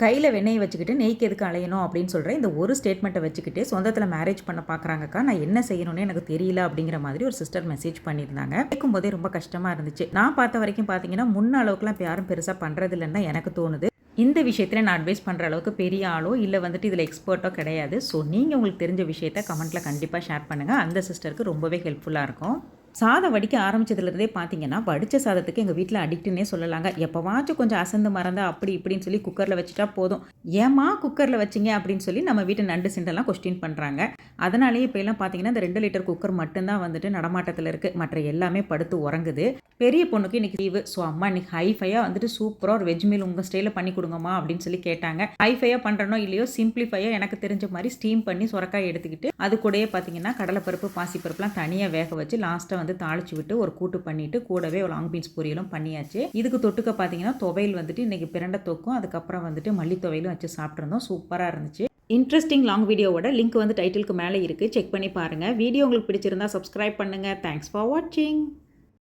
கையில் வெண்ணெயை வச்சுக்கிட்டு நெய்க்கு எதுக்கு அலையணும் அப்படின்னு சொல்கிற இந்த ஒரு ஸ்டேட்மெண்ட்டை வச்சுக்கிட்டு சொந்தத்தில் மேரேஜ் பண்ண பார்க்குறாங்கக்கா, நான் என்ன செய்யணும்னு எனக்கு தெரியல அப்படிங்கிற மாதிரி ஒரு சிஸ்டர் மெசேஜ் பண்ணியிருந்தாங்க. கேட்கும்போதே ரொம்ப கஷ்டமாக இருந்துச்சு. நான் பார்த்த வரைக்கும் பார்த்தீங்கன்னா முன்ன அளவுக்குலாம் இப்போ யாரும் பெருசாக பண்ணுறது இல்லைன்னு தான் எனக்கு தோணுது. இந்த விஷயத்தில் நான் அட்வைஸ் பண்ணுற அளவுக்கு பெரிய ஆளோ இல்லை வந்துட்டு இதில் எக்ஸ்பர்ட்டோ கிடையாது. ஸோ நீங்கள் உங்களுக்கு தெரிஞ்ச விஷயத்த கமெண்ட்டில் கண்டிப்பாக ஷேர் பண்ணுங்கள். அந்த சிஸ்டருக்கு ரொம்பவே ஹெல்ப்ஃபுல்லாக இருக்கும். சாதம் வடிக்க ஆரம்பிச்சதுலேருந்தே பார்த்தீங்கன்னா வடித்த சாதத்துக்கு எங்கள் வீட்டில் அடிக்ட்டுன்னே சொல்லலாங்க. எப்போவாச்சும் கொஞ்சம் அசந்து மறந்தா அப்படி இப்படின்னு சொல்லி குக்கரில் வச்சுட்டா போதும், ஏமா குக்கரில் வச்சிங்க அப்படின்னு சொல்லி நம்ம வீட்டு நண்டு சிண்டெல்லாம் கொஸ்டின் பண்ணுறாங்க. அதனாலேயே இப்போ எல்லாம் பார்த்தீங்கன்னா இந்த 2 லிட்டர் குக்கர் மட்டும்தான் வந்துட்டு நடமாட்டத்தில் இருக்குது. மற்ற எல்லாமே படுத்து உறங்குது. பெரிய பொண்ணுக்கு இன்றைக்கி லீவு. ஸோ அம்மா இன்றைக்கி ஹைஃபையாக வந்துட்டு சூப்பராக ஒரு வெஜ் மீல் உங்கள் ஸ்டைலில் பண்ணி கொடுங்கம்மா அப்படின்னு சொல்லி கேட்டாங்க. ஹைஃபையாக பண்ணுறனோ இல்லையோ சிம்பிளிஃபையாக எனக்கு தெரிஞ்ச மாதிரி ஸ்டீம் பண்ணி சுரக்காய் எடுத்துக்கிட்டு அது கூடயே பார்த்தீங்கன்னா கடலைப்பருப்பு பாசிப்பருப்புலாம் தனியாக வேக வச்சு லாஸ்ட்டாக வந்து தாளிச்சு விட்டு ஒரு கூட்டு பண்ணிட்டு கூடவே ஒரு லாங் பீன்ஸ் பொரியலும் பண்ணியாச்சு. இதுக்கு தொட்டுக்க பார்த்தீங்கன்னா துவையல் வந்துட்டு இன்றைக்கி பிரண்டை தொக்கும் அதுக்கப்புறம் வந்துட்டு மல்லி துவையலும் வச்சு சாப்பிட்ருந்தோம். சூப்பராக இருந்துச்சு. இன்ட்ரெஸ்டிங் லாங் வீடியோவோட லிங்க் வந்து டைட்டிலுக்கு மேலே இருக்குது, செக் பண்ணி பாருங்கள். வீடியோ உங்களுக்கு பிடிச்சிருந்தா சப்ஸ்கிரைப் பண்ணுங்கள். தேங்க்ஸ் ஃபார் வாட்சிங்.